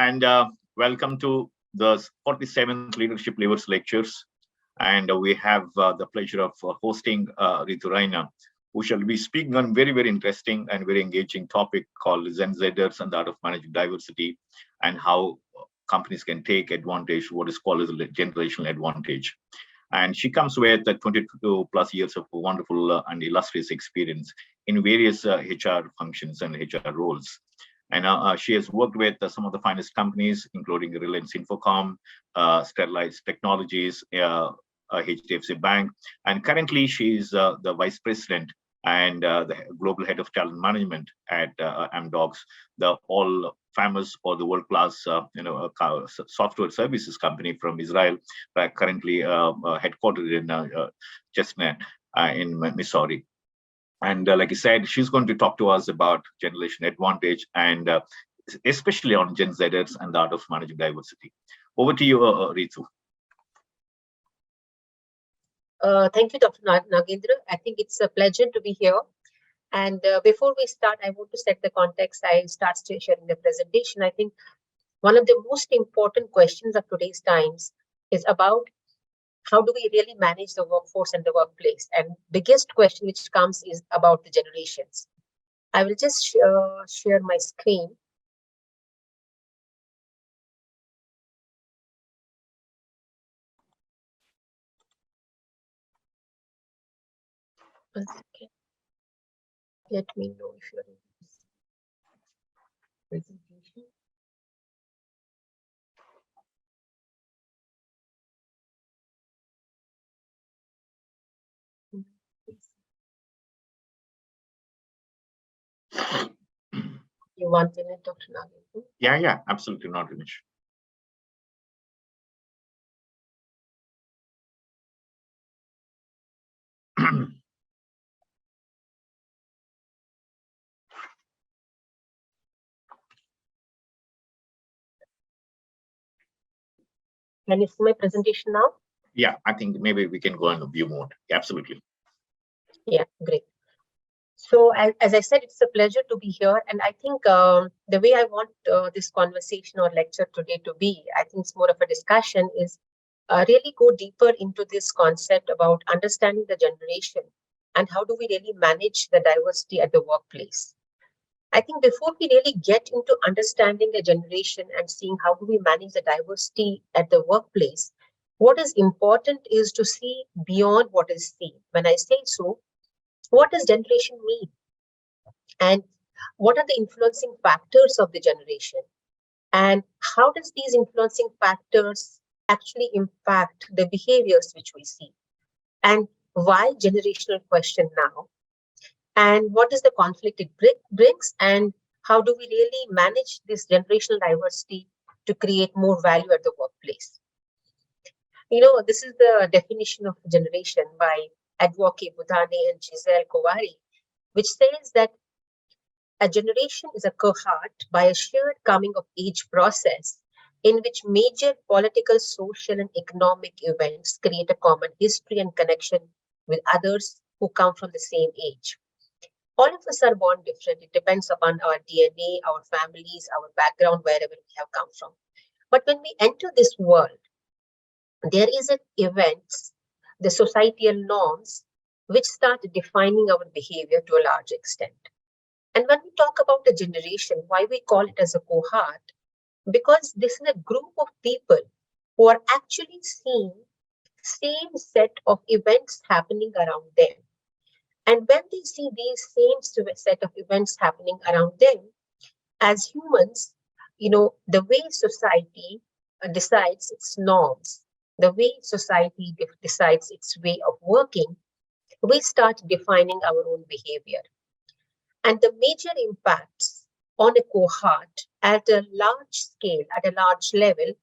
and welcome to the 47th Leadership Levers Lectures. And we have the pleasure of hosting Reetu Raina, who shall be speaking on very interesting and very engaging topic called Gen Zers and the art of managing diversity, and how companies can take advantage, what is called as a generational advantage. And she comes with 22 plus years of wonderful and illustrious experience in various HR functions and HR roles. And she has worked with some of the finest companies, including Reliance Infocom, Sterlite Technologies, HDFC Bank. And currently, she is the vice president and the global head of talent management at Amdocs, the all famous or the world-class software services company from Israel, currently headquartered in Chestnut in Missouri. And like I said, she's going to talk to us about generation advantage and especially on Gen Zers and the art of managing diversity. Over to you, Reetu. Thank you, Dr. Nagendra. I think it's a pleasure to be here. And before we start, I want to set the context. I start sharing the presentation. I think one of the most important questions of today's times is about how do we really manage the workforce and the workplace? And biggest question which comes is about the generations. I will just share my screen. Okay. Let me know if you're in this presentation. You want minute, Dr. Nagendra? Yeah, absolutely not an issue. Can you see my presentation now? Yeah, I think maybe we can go in view mode. Absolutely. Yeah, great. So as I said, it's a pleasure to be here. And I think the way I want this conversation or lecture today to be, I think it's more of a discussion, is really go deeper into this concept about understanding the generation and how do we really manage the diversity at the workplace. I think before we really get into understanding the generation and seeing how do we manage the diversity at the workplace, what is important is to see beyond what is seen. When I say so, what does generation mean? And what are the influencing factors of the generation? And how does these influencing factors actually impact the behaviors which we see? And why generational question now? And what is the conflict it brings? And how do we really manage this generational diversity to create more value at the workplace? You know, this is the definition of generation by Advocate Budhane and Giselle Kovari, which says that a generation is a cohort by a shared coming of age process in which major political, social, and economic events create a common history and connection with others who come from the same age. All of us are born different. It depends upon our DNA, our families, our background, wherever we have come from. But when we enter this world, there is an events, the societal norms, which start defining our behavior to a large extent. And when we talk about a generation, why we call it as a cohort? Because this is a group of people who are actually seeing same set of events happening around them. And when they see these same set of events happening around them, as humans, you know, the way society decides its norms, the way society decides its way of working, we start defining our own behavior. And the major impacts on a cohort at a large scale, at a large level,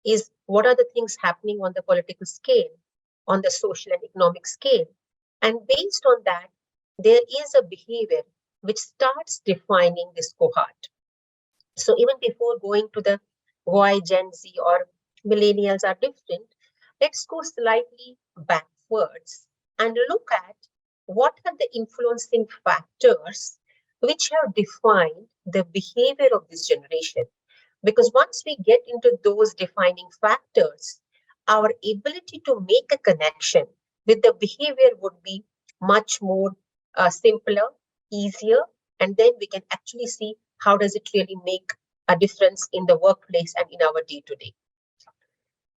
is what are the things happening on the political scale, on the social and economic scale. And based on that, there is a behavior which starts defining this cohort. So even before going to the why Gen Z or millennials are different, let's go slightly backwards and look at what are the influencing factors which have defined the behavior of this generation. Because once we get into those defining factors, our ability to make a connection with the behavior would be much more simpler, easier, and then we can actually see how does it really make a difference in the workplace and in our day-to-day.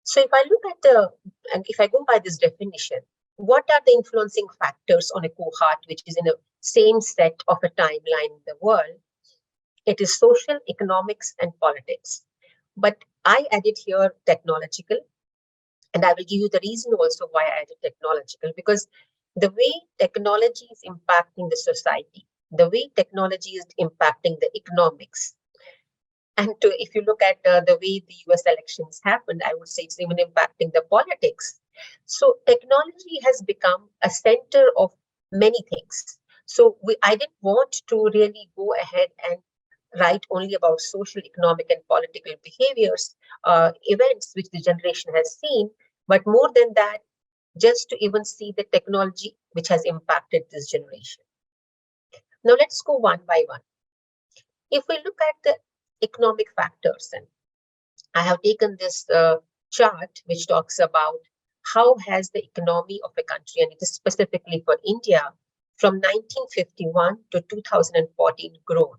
So if I look at and if I go by this definition, what are the influencing factors on a cohort which is in a same set of a timeline in the world? It is social, economics, and politics. But I added here technological, and I will give you the reason also why I added technological, because the way technology is impacting the society, the way technology is impacting the economics, and if you look at the way the US elections happened, I would say it's even impacting the politics. So technology has become a center of many things. So I didn't want to really go ahead and write only about social, economic, and political behaviors, events which the generation has seen, but more than that, just to even see the technology which has impacted this generation. Now let's go one by one. If we look at the economic factors, and I have taken this chart which talks about how has the economy of a country, and it is specifically for India, from 1951 to 2014 grown.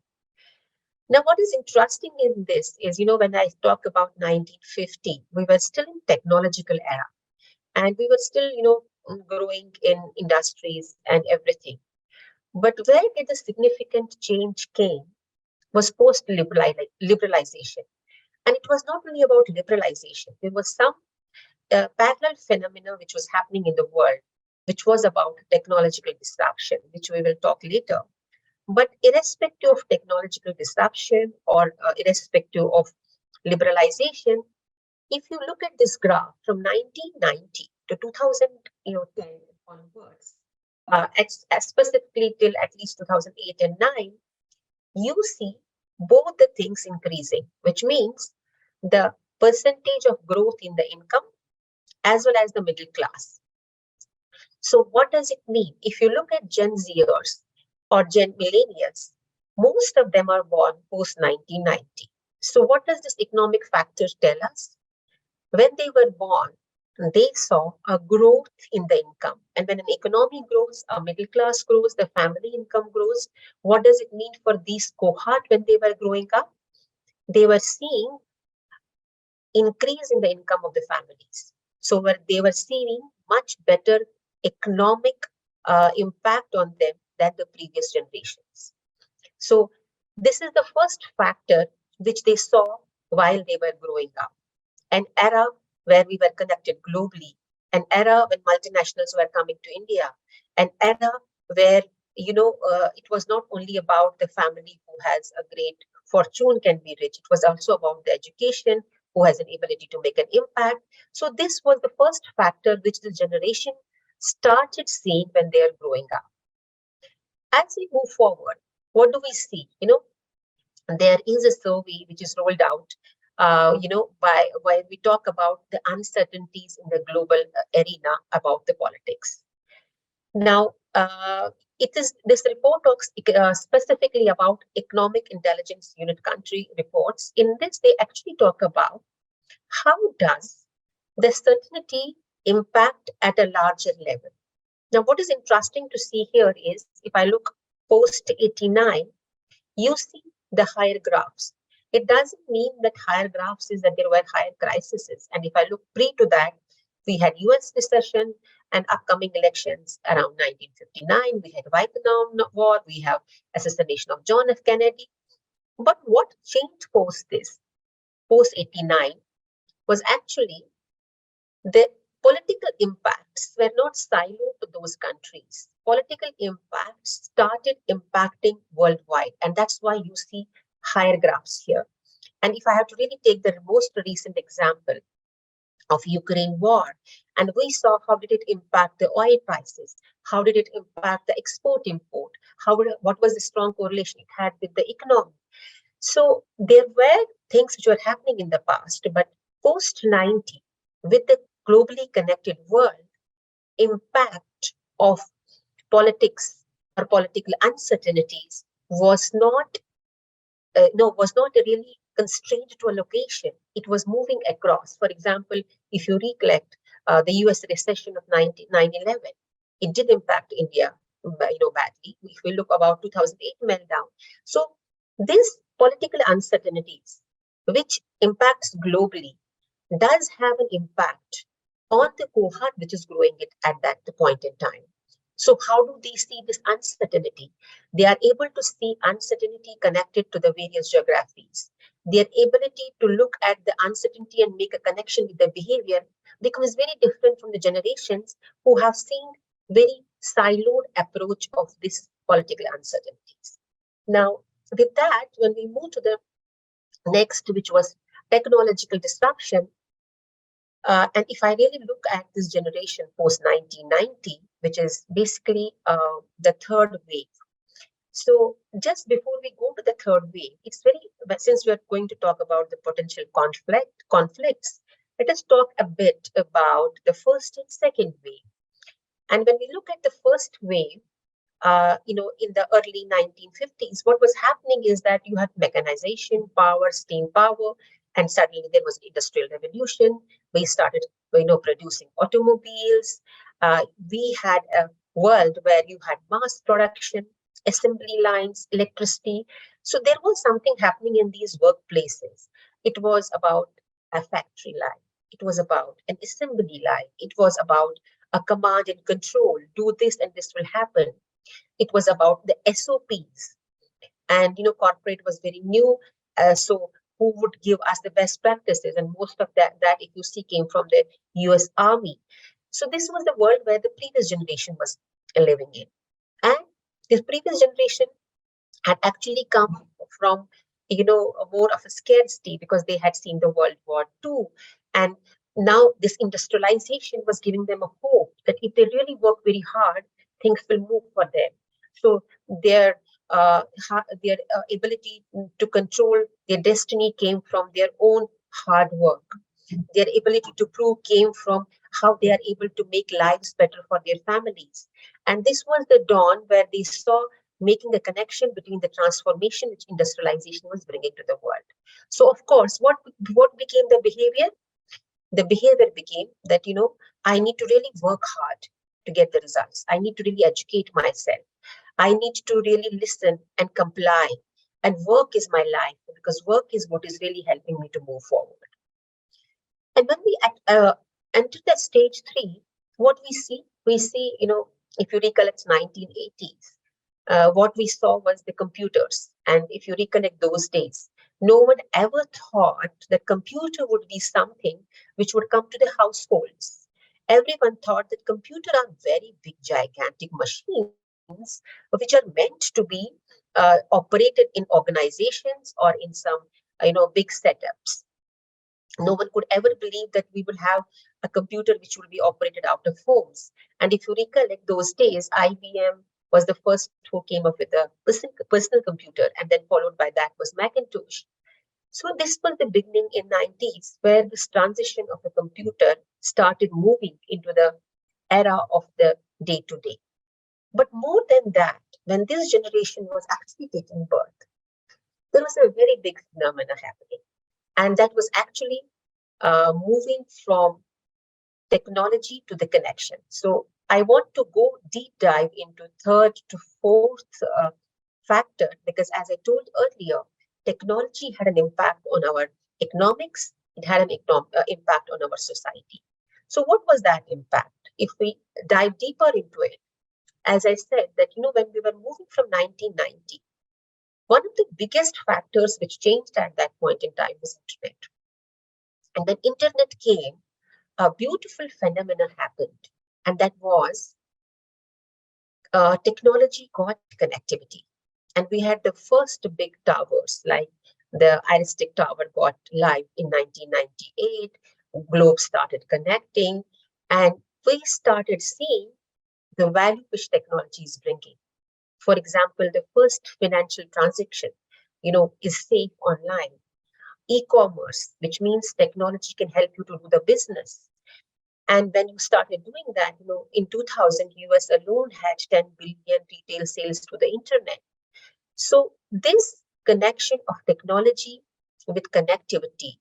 Now, what is interesting in this is, when I talk about 1950, we were still in technological era, and we were still, growing in industries and everything. But where did the significant change came was post-liberalization. And it was not only about liberalization. There was some parallel phenomena which was happening in the world, which was about technological disruption, which we will talk later. But irrespective of technological disruption or irrespective of liberalization, if you look at this graph from 1990 to 2010 onwards, specifically till at least 2008 and 9, you see both the things increasing, which means the percentage of growth in the income as well as the middle class. So what does it mean? If you look at Gen Zers or Gen Millennials, most of them are born post 1990. So what does this economic factor tell us? When they were born, they saw a growth in the income. And when an economy grows, a middle class grows, the family income grows. What does it mean for these cohort when they were growing up? They were seeing increase in the income of the families. So they were seeing much better economic impact on them than the previous generations. So this is the first factor which they saw while they were growing up. An era where we were connected globally, an era when multinationals were coming to India, an era where it was not only about the family who has a great fortune can be rich. It was also about the education, who has an ability to make an impact. So this was the first factor which the generation started seeing when they are growing up. As we move forward, what do we see? There is a survey which is rolled out, by when we talk about the uncertainties in the global arena about the politics. Now, it is this report talks specifically about Economic Intelligence Unit country reports. In this, they actually talk about how does the certainty impact at a larger level. Now, what is interesting to see here is if I look post 89, you see the higher graphs. It doesn't mean that higher graphs is that there were higher crises. And if I look pre to that, we had US recession and upcoming elections around 1959. We had Vietnam War. We have assassination of John F. Kennedy. But what changed post this, post 89, was actually the political impacts were not siloed to those countries. Political impacts started impacting worldwide. And that's why you see higher graphs here. And if I have to really take the most recent example of Ukraine war, and we saw how did it impact the oil prices, how did it impact the export import, what was the strong correlation it had with the economy. So there were things which were happening in the past, but post 90, with the globally connected world, impact of politics or political uncertainties was not really constrained to a location. It was moving across. For example, if you recollect the US recession of 9/11, it did impact India badly. If we look about 2008 meltdown. So these political uncertainties, which impacts globally, does have an impact on the cohort which is growing it at that point in time. So how do they see this uncertainty? They are able to see uncertainty connected to the various geographies. Their ability to look at the uncertainty and make a connection with the behavior becomes very different from the generations who have seen very siloed approach of this political uncertainties. Now, with that, when we move to the next, which was technological disruption, and if I really look at this generation post 1990, which is basically the third wave. So just before we go to the third wave, it's very, since we are going to talk about the potential conflicts, let us talk a bit about the first and second wave. And when we look at the first wave, in the early 1950s, what was happening is that you had mechanization, power, steam power, and suddenly there was industrial revolution. We started, producing automobiles. We had a world where you had mass production, assembly lines, electricity. So there was something happening in these workplaces. It was about a factory line. It was about an assembly line. It was about a command and control. Do this and this will happen. It was about the SOPs, and corporate was very new. So who would give us the best practices? And most of that if you see, came from the US Army. So this was the world where the previous generation was living in, and this previous generation had actually come from more of a scarcity because they had seen the World War II, and now this industrialization was giving them a hope that if they really work very hard, things will move for them. So their ability to control their destiny came from their own hard work. Their ability to prove came from how they are able to make lives better for their families. And this was the dawn where they saw making a connection between the transformation which industrialization was bringing to the world. So, of course, what became the behavior? The behavior became that, I need to really work hard to get the results. I need to really educate myself. I need to really listen and comply. And work is my life because work is what is really helping me to move forward. And when we enter that stage three, what we see, if you recollect 1980s, what we saw was the computers. And if you recollect those days, no one ever thought that computer would be something which would come to the households. Everyone thought that computers are very big, gigantic machines which are meant to be operated in organizations or in some, big setups. No one could ever believe that we will have a computer which will be operated out of homes. And if you recollect those days, IBM was the first who came up with a personal computer, and then followed by that was Macintosh. So this was the beginning in 90s where this transition of the computer started moving into the era of the day-to-day. But more than that, when this generation was actually taking birth, there was a very big phenomena happening. And that was actually moving from technology to the connection. So I want to go deep dive into third to fourth factor, because as I told earlier, technology had an impact on our economics. It had an impact on our society. So what was that impact? If we dive deeper into it, as I said, that when we were moving from 1990, one of the biggest factors which changed at that point in time was internet. And when internet came, a beautiful phenomenon happened, and that was technology got connectivity. And we had the first big towers, like the Aristic Tower got live in 1998, Globe started connecting, and we started seeing the value which technology is bringing. For example, the first financial transaction, is safe online. E-commerce, which means technology can help you to do the business. And when you started doing that, in 2000, US alone had 10 billion retail sales to the internet. So this connection of technology with connectivity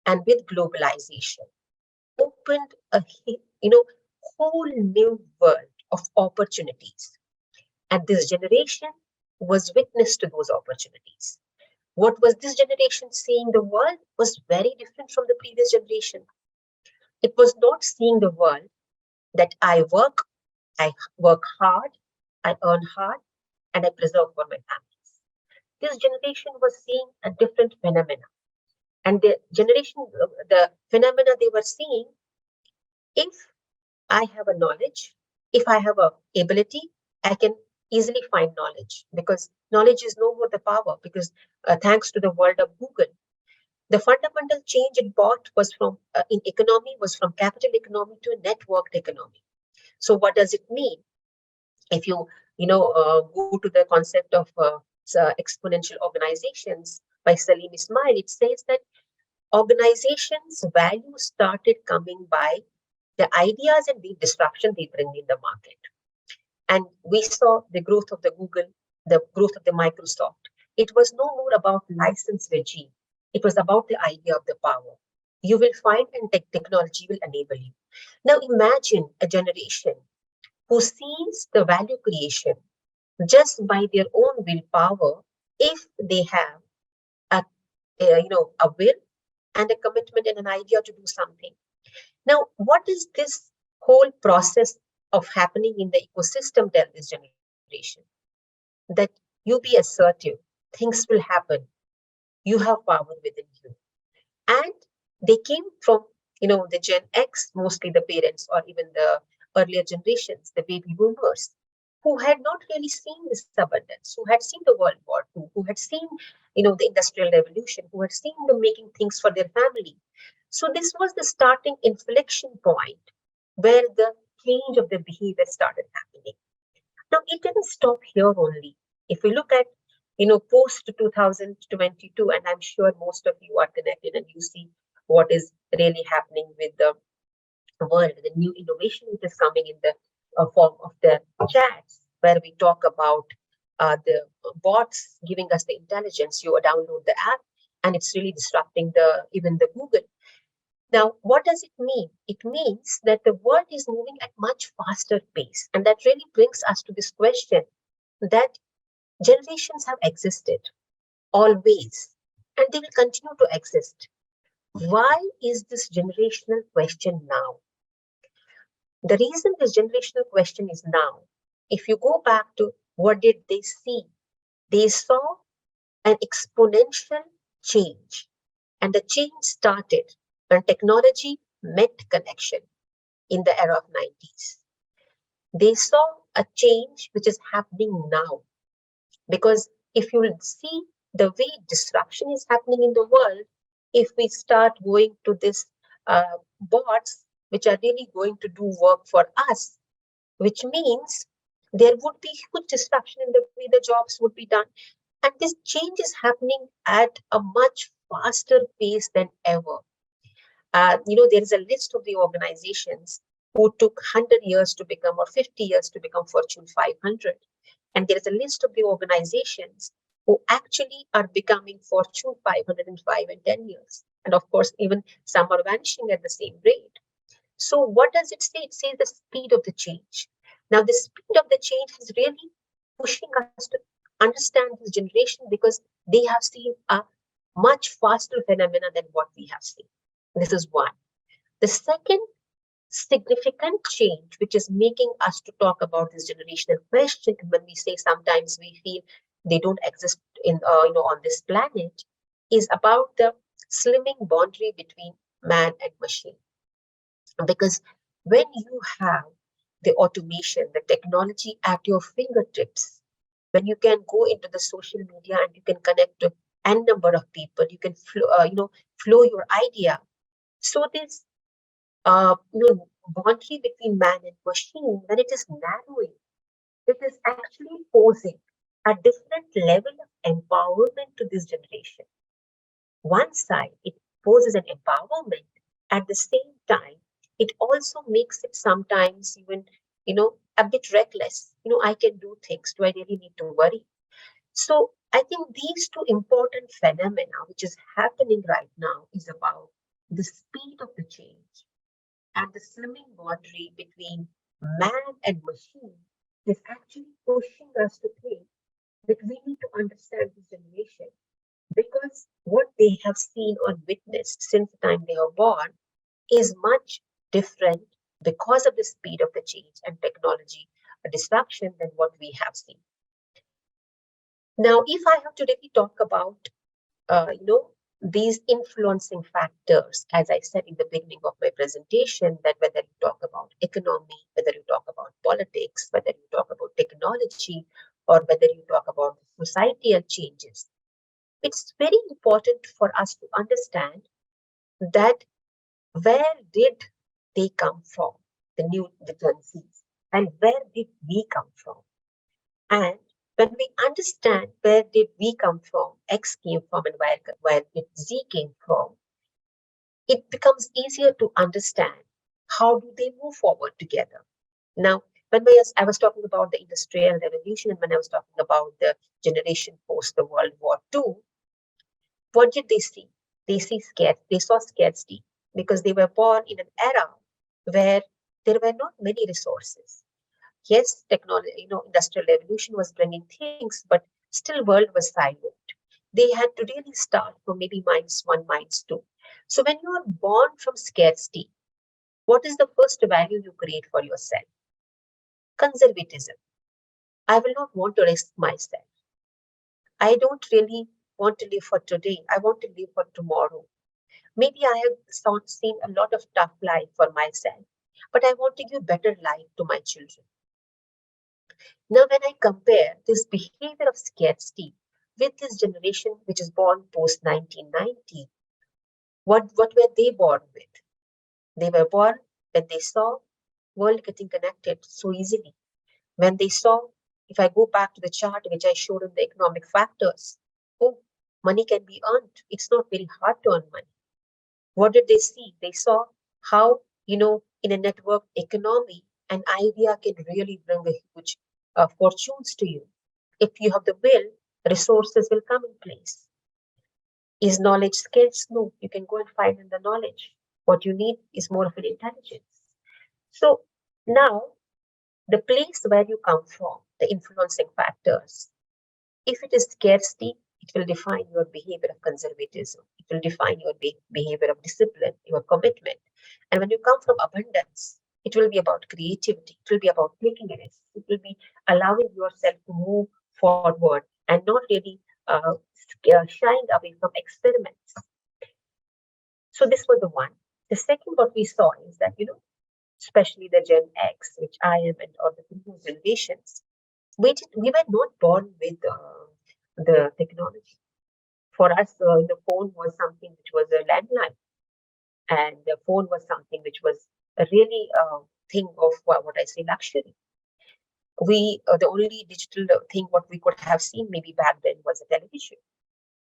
and with globalization opened a whole new world of opportunities. And this generation was witness to those opportunities. What was this generation seeing the world was very different from the previous generation. It was not seeing the world that I work hard, I earn hard, and I preserve for my families. This generation was seeing a different phenomena. And the phenomena they were seeing, if I have a knowledge, if I have a ability, I can easily find knowledge because knowledge is no more the power because thanks to the world of Google, the fundamental change it brought was from in economy was from capital economy to a networked economy. So what does it mean? If you go to the concept of exponential organizations by Salim Ismail, it says that organizations' value started coming by the ideas and the disruption they bring in the market. And we saw the growth of the Google, the growth of the Microsoft. It was no more about license regime. It was about the idea of the power. You will find and technology will enable you. Now imagine a generation who sees the value creation just by their own willpower if they have a, a will and a commitment and an idea to do something. Now, what is this whole process of happening in the ecosystem tell this generation? That you be assertive, things will happen, you have power within you. And they came from, the Gen X, mostly the parents or even the earlier generations, the baby boomers, who had not really seen this abundance, who had seen the World War II, who had seen, the Industrial Revolution, who had seen them making things for their family. So this was the starting inflection point where the change of the behavior started happening. Now, it didn't stop here only. If we look at, post 2022, and I'm sure most of you are connected and you see what is really happening with the world, the new innovation which is coming in the form of the chats, where we talk about the bots giving us the intelligence. You download the app, and it's really disrupting the even the Google. Now, what does it mean? It means that the world is moving at much faster pace. And that really brings us to this question that generations have existed always, and they will continue to exist. Why is this generational question now? The reason this generational question is now, if you go back to what did they see? They saw an exponential change. And the change started when technology met connection in the era of 90s. They saw a change which is happening now. Because if you see the way disruption is happening in the world, if we start going to this bots, which are really going to do work for us, which means there would be huge disruption in the way the jobs would be done. And this change is happening at a much faster pace than ever. There is a list of the organizations who took 100 years to become or 50 years to become Fortune 500. And there is a list of the organizations who actually are becoming Fortune 500 in 5 and 10 years. And of course, even some are vanishing at the same rate. So what does it say? It says the speed of the change. Now, the speed of the change is really pushing us to understand this generation because they have seen a much faster phenomena than what we have seen. This is one. The second significant change, which is making us to talk about this generational question, and when we say sometimes we feel they don't exist in, on this planet, is about the slimming boundary between man and machine. Because when you have the automation, the technology at your fingertips, when you can go into the social media and you can connect to n number of people, you can flow your idea. So this boundary between man and machine, when it is narrowing, it is actually posing a different level of empowerment to this generation. One side, it poses an empowerment. At the same time, it also makes it sometimes even, a bit reckless. I can do things. Do I really need to worry? So I think these two important phenomena, which is happening right now, is about the speed of the change and the slimming boundary between man and machine is actually pushing us to think that we need to understand this generation because what they have seen or witnessed since the time they are born is much different because of the speed of the change and technology disruption than what we have seen. Now, if I have to really talk about, these influencing factors, as I said in the beginning of my presentation, that whether you talk about economy, whether you talk about politics, whether you talk about technology, or whether you talk about societal changes, it's very important for us to understand that where did they come from, the Gen Zs, and where did we come from? And when we understand where did we come from, X came from, and where did Z came from, it becomes easier to understand how do they move forward together. Now, when I was talking about the Industrial Revolution and when I was talking about the generation post the World War II, what did they see? They saw scarcity because they were born in an era where there were not many resources. Yes, technology, industrial revolution was bringing things, but still world was siloed. They had to really start from maybe -1, -2. So when you are born from scarcity, what is the first value you create for yourself? Conservatism. I will not want to risk myself. I don't really want to live for today. I want to live for tomorrow. Maybe I have seen a lot of tough life for myself, but I want to give better life to my children. Now, when I compare this behavior of scarcity with this generation which is born post 1990, what were they born with? They were born when they saw world getting connected so easily. When they saw, if I go back to the chart which I showed in the economic factors, oh, money can be earned. It's not very hard to earn money. What did they see? They saw how, in a network economy, an idea can really bring a huge fortunes to you. If you have the will, resources will come in place. Is knowledge scarce? No, you can go and find the knowledge. What you need is more of an intelligence. So now, the place where you come from, the influencing factors, if it is scarcity, it will define your behavior of conservatism. It will define your behavior of discipline, your commitment. And when you come from abundance, it will be about creativity. It will be about taking risks. It will be allowing yourself to move forward and not really shying away from experiments. So this was the one. The second, what we saw is that, especially the Gen X, which I am, and or the previous generations, we were not born with the technology. For us, the phone was something which was a landline, and the phone was something which was a really thing of what I say luxury. The only digital thing what we could have seen maybe back then was a television.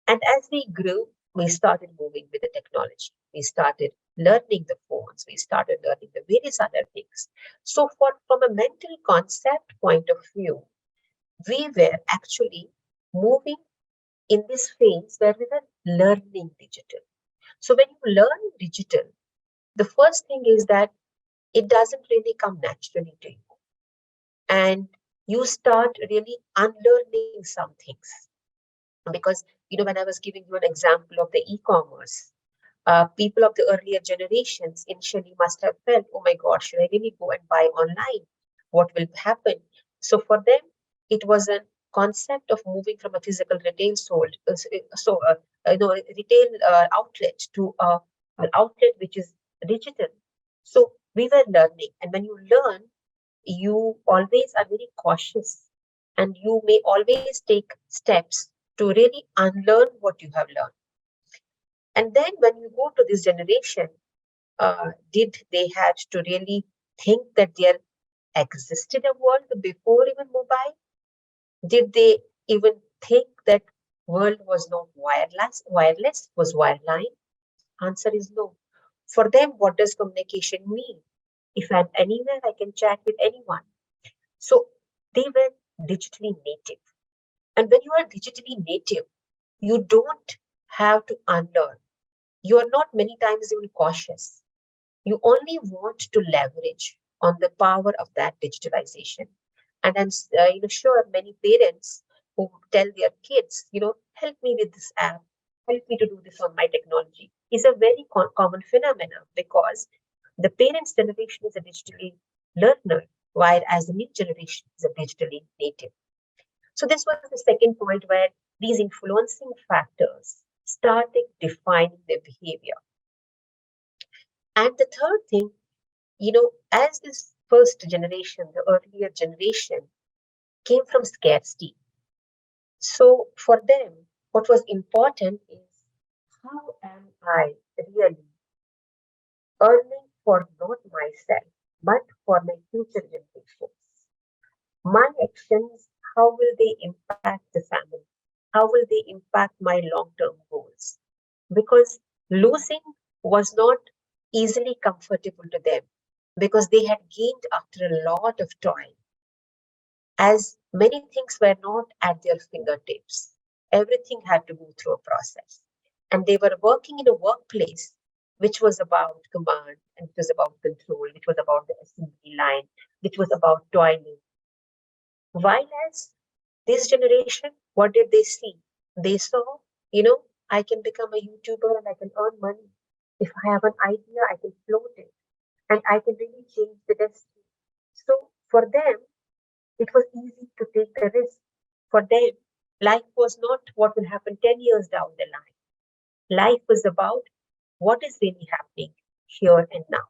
And as we grew, we started moving with the technology. We started learning the phones. We started learning the various other things. So, from a mental concept point of view, we were actually moving in this phase where we were learning digital. So when you learn digital, the first thing is that it doesn't really come naturally to you. And you start really unlearning some things. Because, when I was giving you an example of the e-commerce, people of the earlier generations initially must have felt, oh my God, should I really go and buy online? What will happen? So for them, it was a concept of moving from a physical retail retail outlet to an outlet which is digital. So we were learning, and when you learn, you always are very cautious, and you may always take steps to really unlearn what you have learned. And then when you go to this generation, did they had to really think that there existed a world before even mobile? Did they even think that world was not wireless was wireline? Answer is no. For them, what does communication mean? If I'm anywhere, I can chat with anyone. So they were digitally native. And when you are digitally native, you don't have to unlearn. You are not many times even cautious. You only want to leverage on the power of that digitalization. And I'm sure many parents who tell their kids, help me with this app, help me to do this on my technology, is a very common phenomenon because the parents' generation is a digitally learner, whereas the new generation is a digitally native. So this was the second point where these influencing factors started defining their behavior. And the third thing, as this first generation, the earlier generation, came from scarcity. So for them, what was important is how am I really earning for not myself, but for my future generations? My actions, how will they impact the family? How will they impact my long term goals? Because losing was not easily comfortable to them because they had gained after a lot of toil, as many things were not at their fingertips. Everything had to go through a process. And they were working in a workplace which was about command and it was about control, which was about the assembly line, which was about toiling. While as this generation, what did they see? They saw, I can become a YouTuber and I can earn money. If I have an idea, I can float it and I can really change the destiny. So for them, it was easy to take the risk. For them, life was not what will happen 10 years down the line. Life was about what is really happening here and now.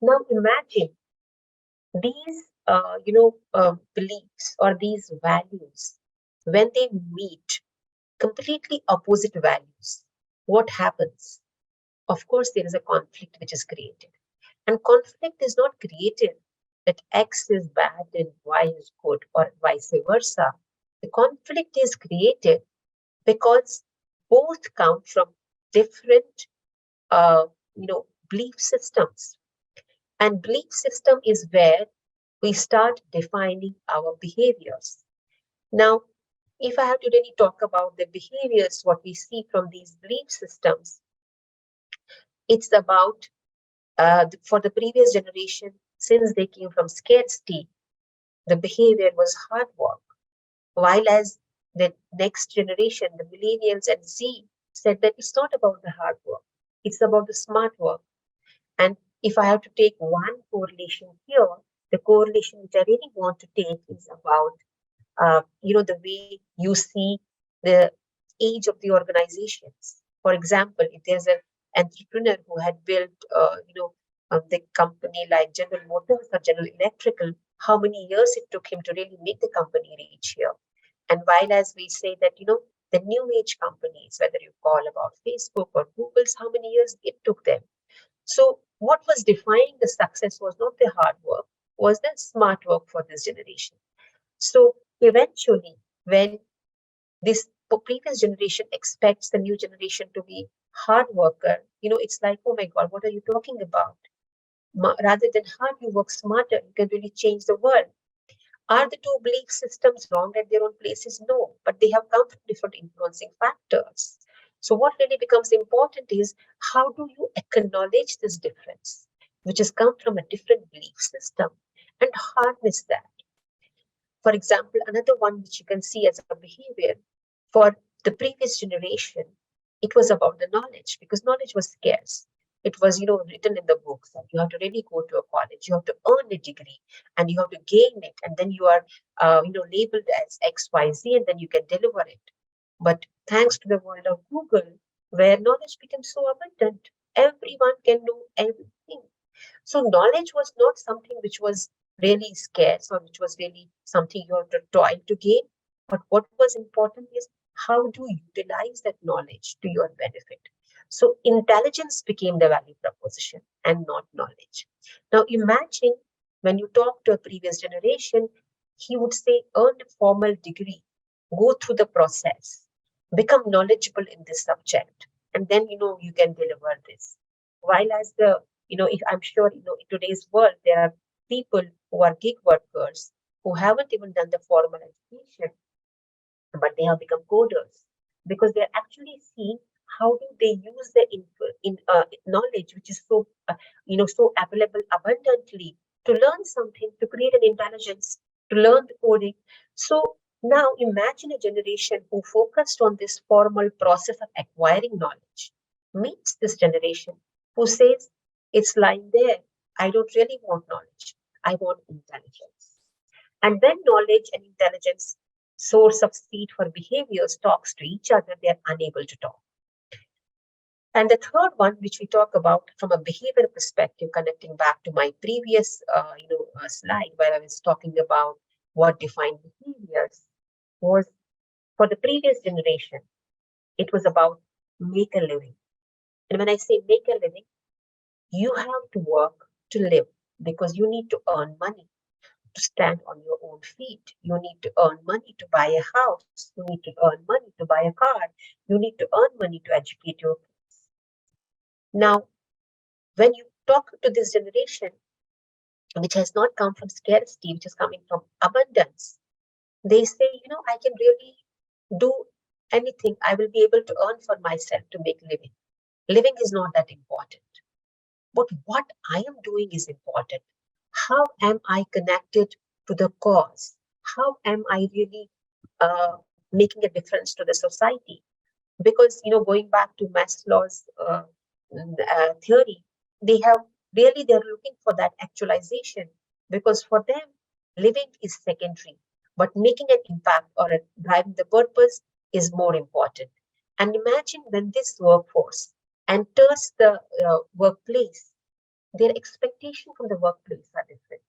Now imagine these, beliefs or these values, when they meet completely opposite values, what happens? Of course, there is a conflict which is created. And conflict is not created that X is bad and Y is good or vice versa. The conflict is created because both come from different, belief systems. And belief system is where we start defining our behaviors. Now, if I have to really talk about the behaviors, what we see from these belief systems, it's about for the previous generation, since they came from scarcity, the behavior was hard work. While as the next generation, the millennials and Z, said that it's not about the hard work, it's about the smart work. And if I have to take one correlation here, the correlation which I really want to take is about, the way you see the age of the organizations. For example, if there's an entrepreneur who had built, the company like General Motors or General Electrical, how many years it took him to really make the company reach here. And while as we say that, the new age companies, whether you call about Facebook or Google's, how many years it took them. So what was defining the success was not the hard work, was the smart work for this generation. So eventually, when this previous generation expects the new generation to be hard worker, it's like, oh my God, what are you talking about? Rather than hard, you work smarter, you can really change the world. Are the two belief systems wrong at their own places? No, but they have come from different influencing factors. So, what really becomes important is how do you acknowledge this difference, which has come from a different belief system, and harness that. For example, another one which you can see as a behavior for the previous generation, it was about the knowledge because knowledge was scarce. It was, written in the books that you have to really go to a college, you have to earn a degree, and you have to gain it, and then you are, labeled as X, Y, Z, and then you can deliver it. But thanks to the world of Google, where knowledge became so abundant, everyone can know everything. So knowledge was not something which was really scarce or which was really something you have to toil to gain. But what was important is how to utilize that knowledge to your benefit. So intelligence became the value proposition and not knowledge. Now imagine when you talk to a previous generation, he would say, earn a formal degree, go through the process, become knowledgeable in this subject, and then you can deliver this. While as the if I'm sure in today's world there are people who are gig workers who haven't even done the formal education, but they have become coders because they're actually seeing how do they use the knowledge which is so so available abundantly to learn something, to create an intelligence, to learn the coding. So now imagine a generation who focused on this formal process of acquiring knowledge meets this generation who says it's lying there. I don't really want knowledge. I want intelligence. And when knowledge and intelligence, source of seed for behaviors, talks to each other, they are unable to talk. And the third one, which we talk about from a behavior perspective, connecting back to my previous slide where I was talking about what defined behaviors, was for the previous generation, it was about make a living. And when I say make a living, you have to work to live because you need to earn money to stand on your own feet. You need to earn money to buy a house. You need to earn money to buy a car. You need to earn money to educate your kids. Now, when you talk to this generation, which has not come from scarcity, which is coming from abundance, they say, I can really do anything. I will be able to earn for myself to make living. Living is not that important. But what I am doing is important. How am I connected to the cause? How am I really making a difference to the society? Because going back to Maslow's theory, they have really they're looking for that actualization because for them living is secondary, but making an impact or driving the purpose is more important. And imagine when this workforce enters the workplace, their expectation from the workplace are different.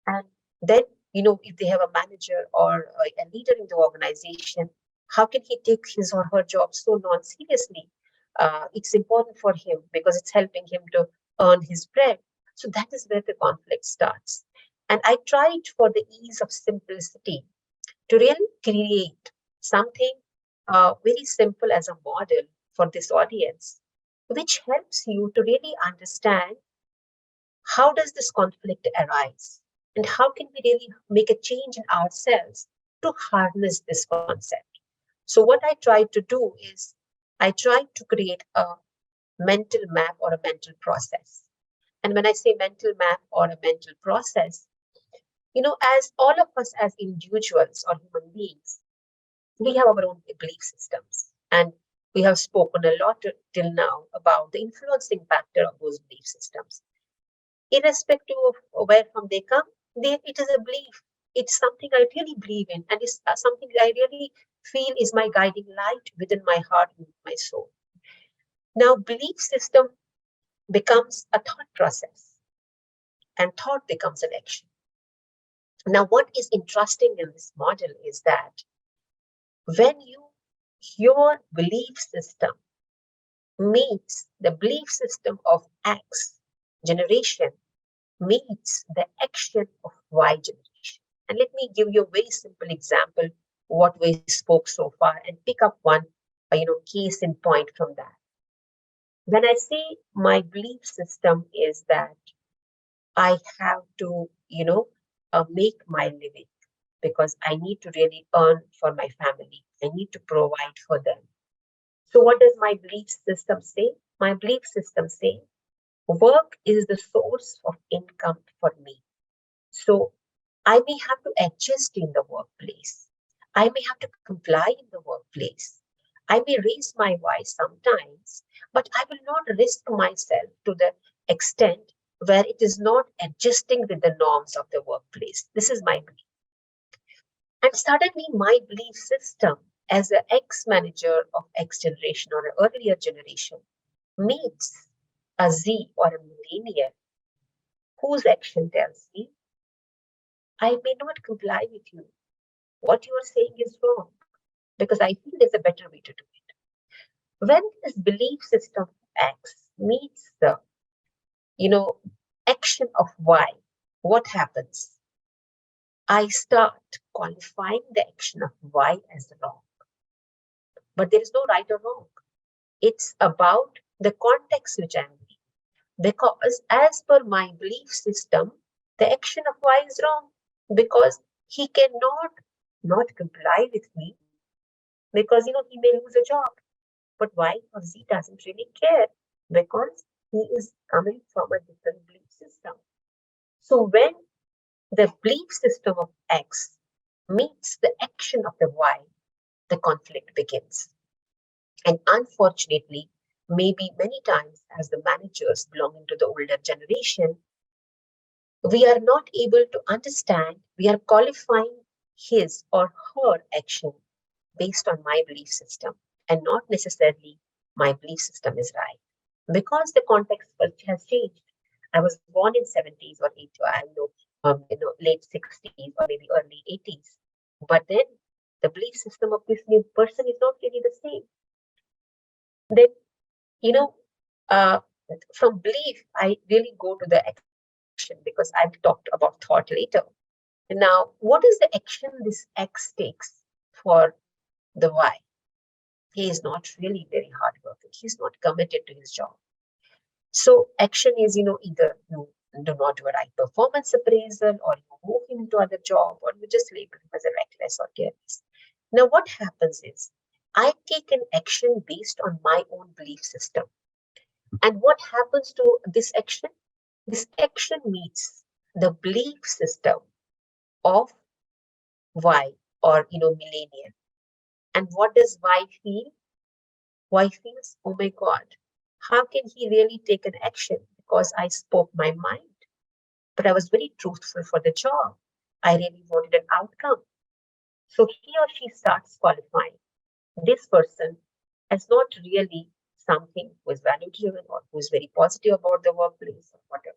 And then, if they have a manager or a leader in the organization, how can he take his or her job so non-seriously? It's important for him because it's helping him to earn his bread. So that is where the conflict starts. And I tried for the ease of simplicity to really create something very simple as a model for this audience, which helps you to really understand how does this conflict arise and how can we really make a change in ourselves to harness this concept. So what I tried to do is I tried to create a mental map or a mental process. And when I say mental map or a mental process, as all of us as individuals or human beings, we have our own belief systems. And we have spoken a lot till now about the influencing factor of those belief systems. Irrespective of where from they come, it is a belief. It's something I really believe in, and it's something I really feel is my guiding light within my heart and my soul. Now, belief system becomes a thought process, and thought becomes an action. Now, what is interesting in this model is that when your belief system meets the belief system of X generation meets the action of Y generation. And let me give you a very simple example what we spoke so far and pick up one case in point from that. When I say my belief system is that I have to make my living because I need to really earn for my family. I need to provide for them. So what does my belief system say? My belief system says work is the source of income for me. So I may have to adjust in the workplace. I may have to comply in the workplace. I may raise my voice sometimes, but I will not risk myself to the extent where it is not adjusting with the norms of the workplace. This is my belief. And suddenly my belief system as an ex-manager of X generation or an earlier generation meets a Z or a millennial whose action tells me, I may not comply with you. What you are saying is wrong because I feel there's a better way to do it. When this belief system X meets the, action of Y, what happens? I start qualifying the action of Y as wrong. But there is no right or wrong. It's about the context which I'm in. Because as per my belief system, the action of Y is wrong because he cannot not comply with me because he may lose a job. But Y or Z doesn't really care because he is coming from a different belief system. So when the belief system of X meets the action of the Y, the conflict begins. And unfortunately, maybe many times as the managers belonging to the older generation, we are not able to understand, we are qualifying his or her action based on my belief system and not necessarily my belief system is right. Because the context has changed. I was born in 70s or 80s, I know, late 60s or maybe early 80s. But then the belief system of this new person is not really the same. Then, you know, uh, from belief, I really go to the action because I've talked about thought later. Now, what is the action this X takes for the Y? He is not really very hardworking. He's not committed to his job. So action is, either you do not do a right performance appraisal, or you move him into other job, or you just label him as a reckless or careless. Now, what happens is I take an action based on my own belief system. And what happens to this action? This action meets the belief system of Y or millennial. And what does Y feel? Y feels, oh my God, how can he really take an action? Because I spoke my mind, but I was very truthful for the job. I really wanted an outcome. So he or she starts qualifying this person as not really something who is value driven or who is very positive about the workplace or whatever.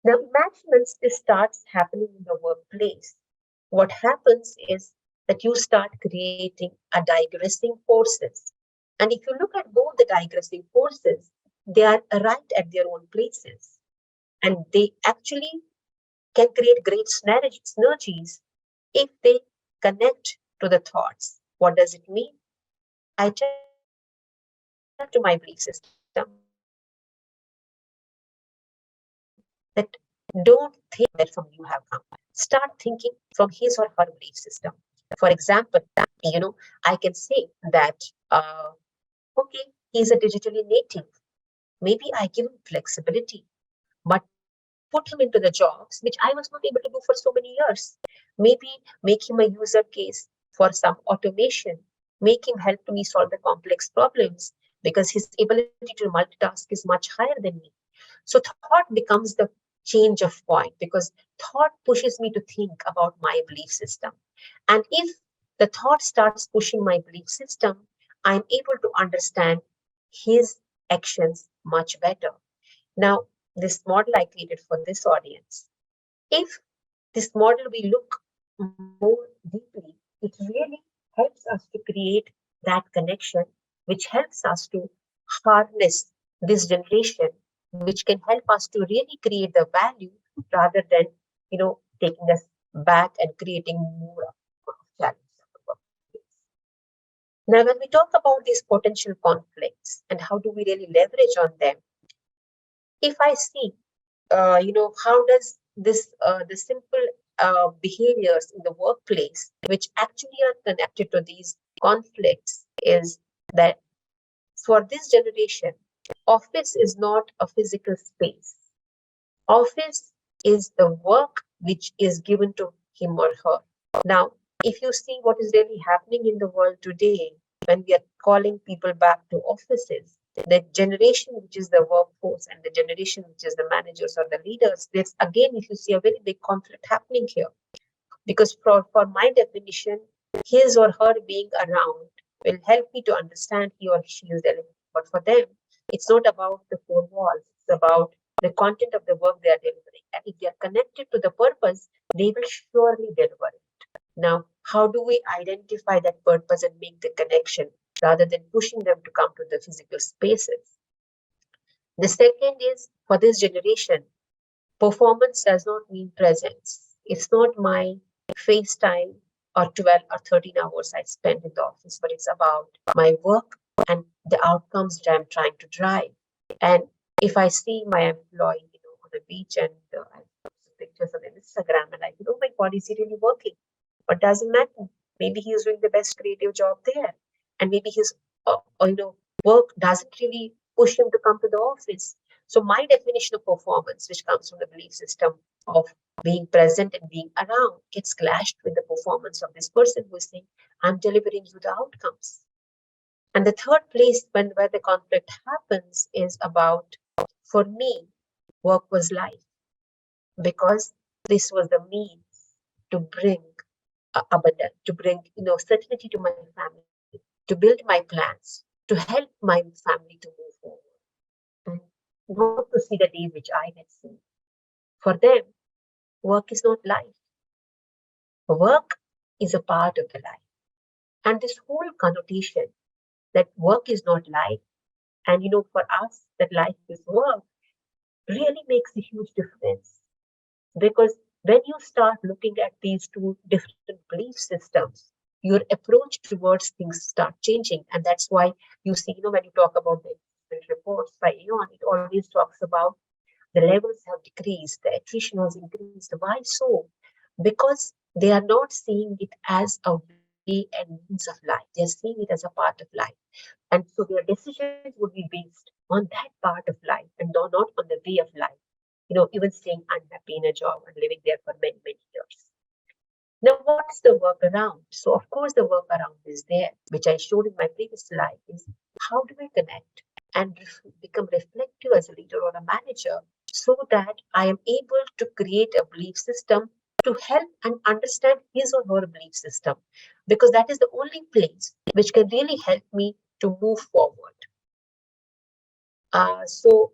Now imagine once this starts happening in the workplace, what happens is that you start creating a digressing forces. And if you look at both the digressing forces, they are right at their own places. And they actually can create great synergies if they connect to the thoughts. What does it mean? I tell to my belief system that don't think that from you have come. Start thinking from his or her belief system. For example, I can say that, okay, he's a digitally native. Maybe I give him flexibility, but put him into the jobs which I was not able to do for so many years. Maybe make him a user case for some automation, make him help to me solve the complex problems because his ability to multitask is much higher than me. So thought becomes the change of point because thought pushes me to think about my belief system. And if the thought starts pushing my belief system, I'm able to understand his actions much better. Now, this model I created for this audience, if this model we look more deeply, it really helps us to create that connection, which helps us to harness this generation, which can help us to really create the value rather than, taking us back and creating more challenges of the workplace. Now, when we talk about these potential conflicts and how do we really leverage on them, if I see, how does this the simple behaviors in the workplace, which actually are connected to these conflicts, is that for this generation, office is not a physical space. Office is the work which is given to him or her. Now, if you see what is really happening in the world today, when we are calling people back to offices, the generation which is the workforce and the generation which is the managers or the leaders, there's again, if you see a very big conflict happening here. Because for my definition, his or her being around will help me to understand he or she is delivering. But for them, it's not about the four walls, it's about the content of the work they are delivering. And if they are connected to the purpose, they will surely deliver it. Now, how do we identify that purpose and make the connection rather than pushing them to come to the physical spaces? The second is for this generation, performance does not mean presence. It's not my FaceTime or 12 or 13 hours I spend in the office, but it's about my work and the outcomes that I'm trying to drive. And if I see my employee, on the beach and I post pictures on Instagram and I feel, oh my God, is he really working? But doesn't matter Maybe he is doing the best creative job there, and maybe his work doesn't really push him to come to the office. So my definition of performance, which comes from the belief system of being present and being around, gets clashed with the performance of this person who is saying, I'm delivering you the outcomes. And the third place where the conflict happens is about, for me, work was life, because this was the means to bring abundance, to bring certainty to my family, to build my plans, to help my family to move forward, and not to see the days which I had seen. For them, work is not life. Work is a part of the life. And this whole connotation that work is not life, and for us that life is work, really makes a huge difference. Because when you start looking at these two different belief systems, your approach towards things start changing. And that's why you see, when you talk about the investment reports by Aon, it always talks about the levels have decreased, the attrition has increased. Why so? Because they are not seeing it as a way and means of life. They're seeing it as a part of life. And so their decisions would be based on that part of life and not on the way of life. Even staying unhappy in a job and living there for many, many years. Now, what's the workaround? So, of course, the workaround is there, which I showed in my previous slide, is how do I connect and become reflective as a leader or a manager so that I am able to create a belief system to help and understand his or her belief system, because that is the only place which can really help me to move forward. So,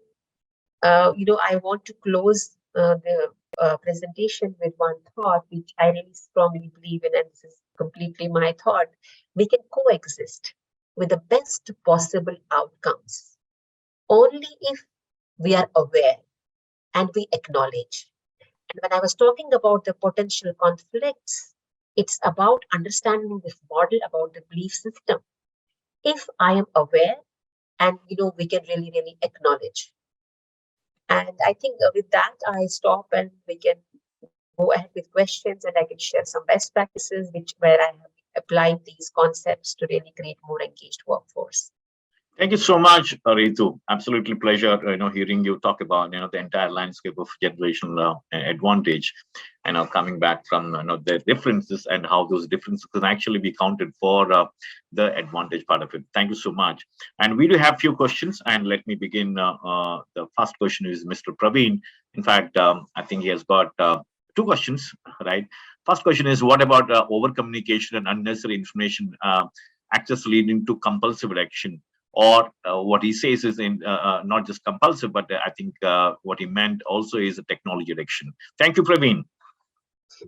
I want to close the presentation with one thought, which I really strongly believe in, and this is completely my thought. We can coexist with the best possible outcomes only if we are aware and we acknowledge. And when I was talking about the potential conflicts, it's about understanding this model about the belief system. If I am aware, and we can really, really acknowledge. And I think with that, I stop and we can go ahead with questions, and I can share some best practices where I have applied these concepts to really create more engaged workforce. Thank you so much, Ritu. Absolutely pleasure, hearing you talk about, the entire landscape of generational advantage, coming back from, the differences and how those differences can actually be counted for the advantage part of it. Thank you so much. And we do have few questions, and let me begin. The first question is Mr. Praveen. In fact, I think he has got two questions, right? First question is, what about over communication and unnecessary information access leading to compulsive action? Or what he says is not just compulsive, but I think what he meant also is a technology addiction. Thank you, Praveen.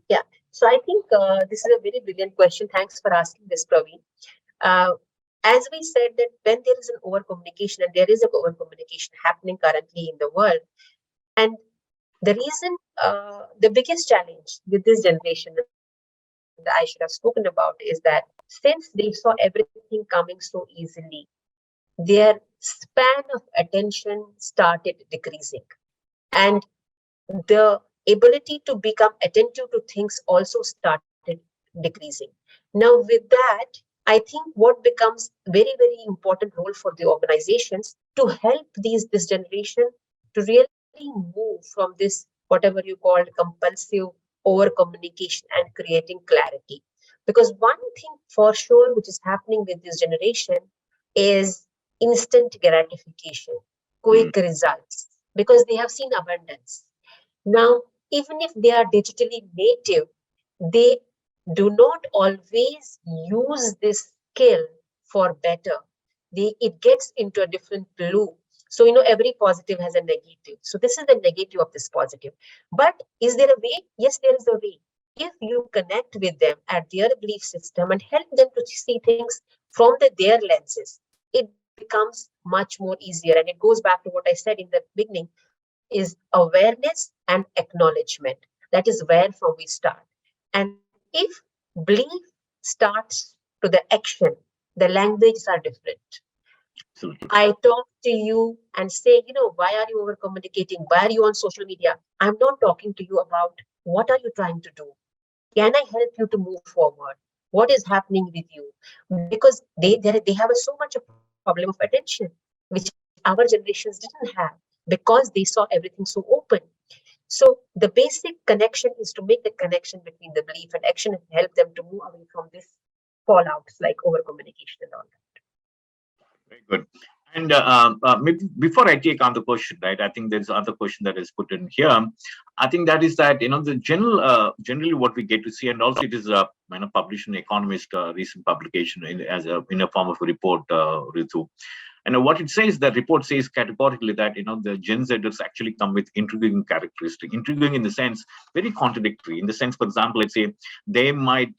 Yeah, so I think this is a very brilliant question. Thanks for asking this, Praveen. Uh, as we said, that when there is an over communication, and there is a over communication happening currently in the world, and the reason, the biggest challenge with this generation that I should have spoken about is that since they saw everything coming so easily, their span of attention started decreasing. And the ability to become attentive to things also started decreasing. Now, with that, I think what becomes very, very important role for the organizations to help this generation to really move from this, whatever you called compulsive over communication, and creating clarity. Because one thing for sure which is happening with this generation is instant gratification, quick results, because they have seen abundance. Now, even if they are digitally native, they do not always use this skill for better. It gets into a different loop. So, every positive has a negative. So, this is the negative of this positive. But is there a way? Yes, there is a way. If you connect with them at their belief system and help them to see things from their lenses, it becomes much more easier. And it goes back to what I said in the beginning, is awareness and acknowledgement. That is where from we start. And if belief starts to the action, the languages are different. Absolutely. I talk to you and say, why are you over communicating? Why are you on social media? I'm not talking to you about what are you trying to do. Can I help you to move forward? what is happening with you, because they have so much a problem of attention, which our generations didn't have, because they saw everything so open. So the basic connection is to make the connection between the belief and action and help them to move away from this fallouts like over communication and all that. Very good. And maybe before I take on the question, right? I think there's another question that is put in here. I think that is that the generally what we get to see, and also it is published in Economist recent publication in a form of a report, Ritu. And what it says, the report says categorically that the Gen Zers actually come with intriguing characteristics. Intriguing in the sense very contradictory. In the sense, for example, let's say they might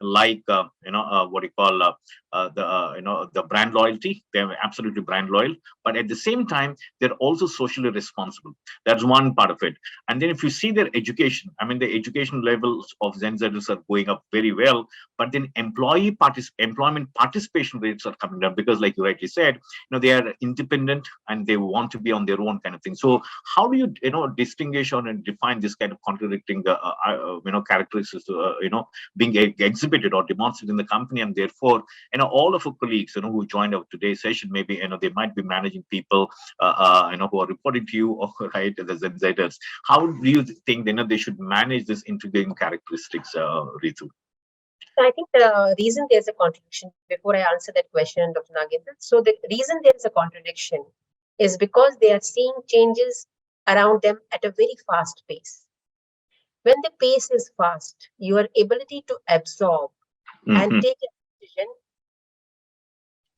like what you call the brand loyalty. They're absolutely brand loyal, but at the same time they're also socially responsible. That's one part of it. And then if you see their education, I mean the education levels of Gen Zers are going up very well, but then employment participation rates are coming down because, like you rightly said, they are independent and they want to be on their own kind of thing. So how do you distinguish on and define this kind of contradicting characteristics being exhibited or demonstrated in the company? And therefore all of our colleagues who joined our today's session, maybe they might be managing people who are reporting to you, or right, the Gen Zers. How do you think they should manage this integrating characteristics, Ritu? So I think the reason there's a contradiction, before I answer that question, Dr. Nagendra, so the reason there's a contradiction is because they are seeing changes around them at a very fast pace. When the pace is fast, your ability to absorb and take a decision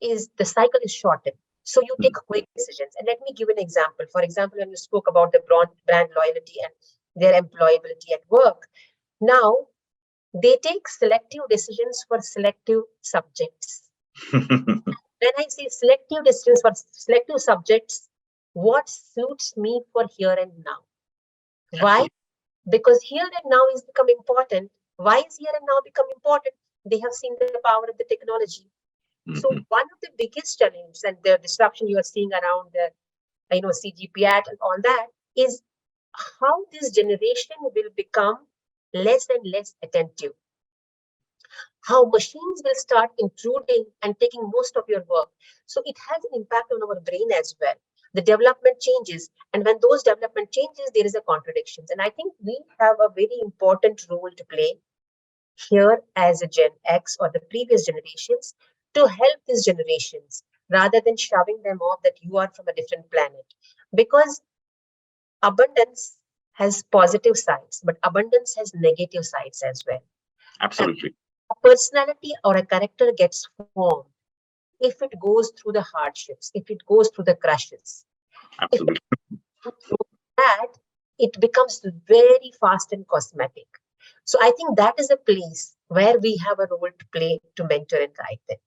is the cycle is shortened. So you take quick decisions. And let me give an example. For example, when you spoke about the brand loyalty and their employability at work, now they take selective decisions for selective subjects. When I say selective decisions for selective subjects, what suits me for here and now? Why? Because here and now is become important. Why is here and now become important? They have seen the power of the technology. So one of the biggest challenges and the disruption you are seeing around the CGP Act and all that is how this generation will become less and less attentive. How machines will start intruding and taking most of your work. So it has an impact on our brain as well. The development changes, and when those development changes, there is a contradiction. And I think we have a very important role to play here as a Gen X or the previous generations to help these generations rather than shoving them off that you are from a different planet. Because abundance has positive sides, but abundance has negative sides as well. Absolutely. A personality or a character gets formed if it goes through the hardships, if it goes through the crushes. Absolutely. If it goes through that, it becomes very fast and cosmetic. So I think that is a place where we have a role to play to mentor and guide them.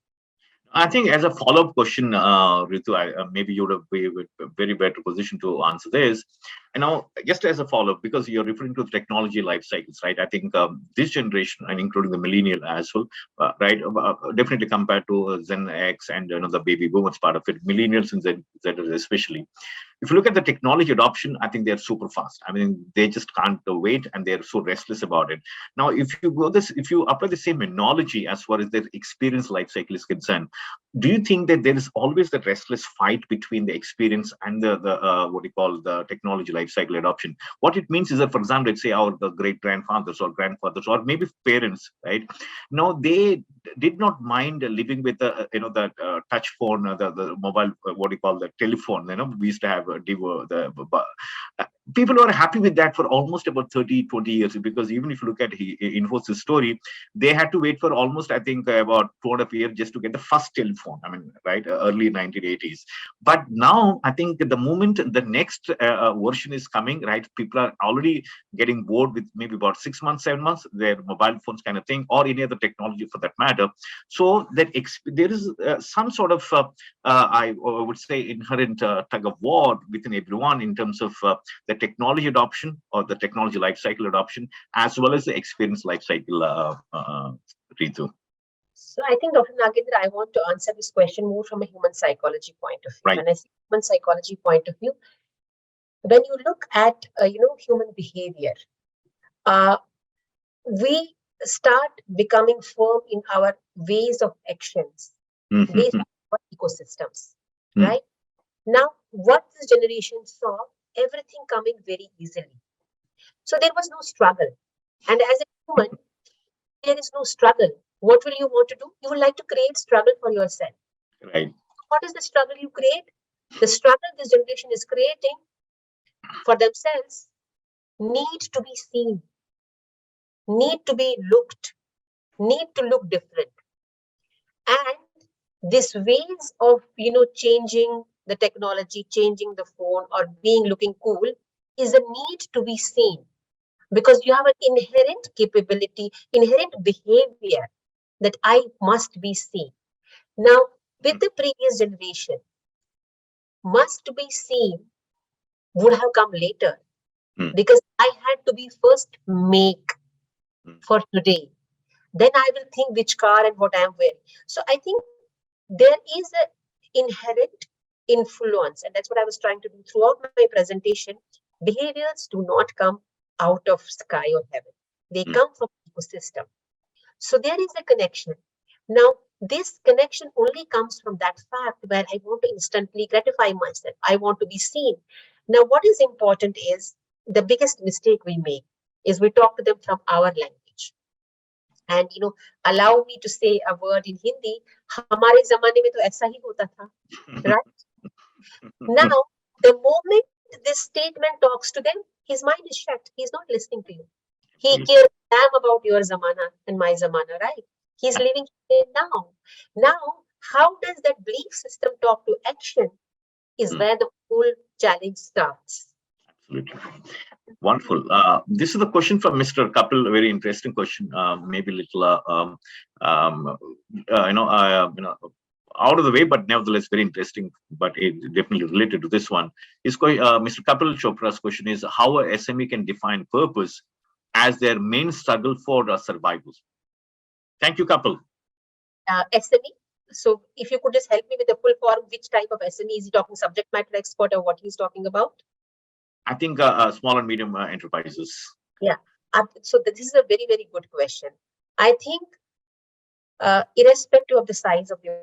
I think as a follow-up question, Ritu, maybe you would have be a very better position to answer this. Just as a follow-up, because you're referring to the technology life cycles, right? I think this generation, and including the millennial as well, right? Definitely compared to Gen X and the baby boomers part of it, millennials and Gen Zers especially. If you look at the technology adoption, I think they're super fast. I mean, they just can't wait, and they're so restless about it. Now, if you apply the same analogy as far as their experience life cycle is concerned, do you think that there is always the restless fight between the experience and the what you call the technology life cycle adoption? What it means is that, for example, let's say the great grandfathers or grandfathers or maybe parents, right? No, they did not mind living with that touch phone, the mobile, what do you call the telephone? We used to have people were happy with that for almost about 30-20 years, because even if you look at Infosys story, they had to wait for almost, I think, about 2.5 years just to get the first telephone. I mean, right, early 1980s. But now I think the moment the next version is coming, right, people are already getting bored with maybe about 6 months, 7 months, their mobile phones kind of thing, or any other technology for that matter. So that there is some sort of I would say inherent tug of war within everyone in terms of the technology adoption or the technology life cycle adoption, as well as the experience life cycle, Ritu. So I think, Dr. Nagendra, I want to answer this question more from a human psychology point of view. Right. When I say human psychology point of view, when you look at human behavior, we start becoming firm in our ways of actions based on our ecosystems, right? Now, what this generation saw, everything coming very easily. So there was no struggle. And as a human, there is no struggle. What will you want to do? You would like to create struggle for yourself. Right. What is the struggle you create? The struggle this generation is creating for themselves need to be seen, need to be looked, need to look different. And this ways of changing the technology, changing the phone, or being looking cool is a need to be seen because you have an inherent capability, inherent behavior that I must be seen. Now, with the previous generation, must be seen would have come later because I had to be first make for today. Then I will think which car and what I am wearing. So I think there is an inherent influence, and that's what I was trying to do throughout my presentation. Behaviors do not come out of sky or heaven; they come from ecosystem. So there is a connection. Now, this connection only comes from that fact where I want to instantly gratify myself. I want to be seen. Now, what is important is the biggest mistake we make is we talk to them from our language. And allow me to say a word in Hindi. हमारे ज़माने में तो ऐसा ही होता था, right? Now, the moment this statement talks to them, his mind is shut. He's not listening to you. He cares damn about your zamana and my zamana, right? He's living here now. Now, how does that belief system talk to action is where the whole challenge starts. Absolutely. Wonderful. This is the question from Mr. Kapil, a very interesting question, maybe a little, out of the way, but nevertheless very interesting, but it definitely related to this one. Mr. Kapil Chopra's question is how a SME can define purpose as their main struggle for survival. Thank you, Kapil. SME. So if you could just help me with the full form, which type of SME is he talking, subject matter expert, or what he's talking about? I think small and medium enterprises. Yeah. So this is a very, very good question. I think irrespective of the size of the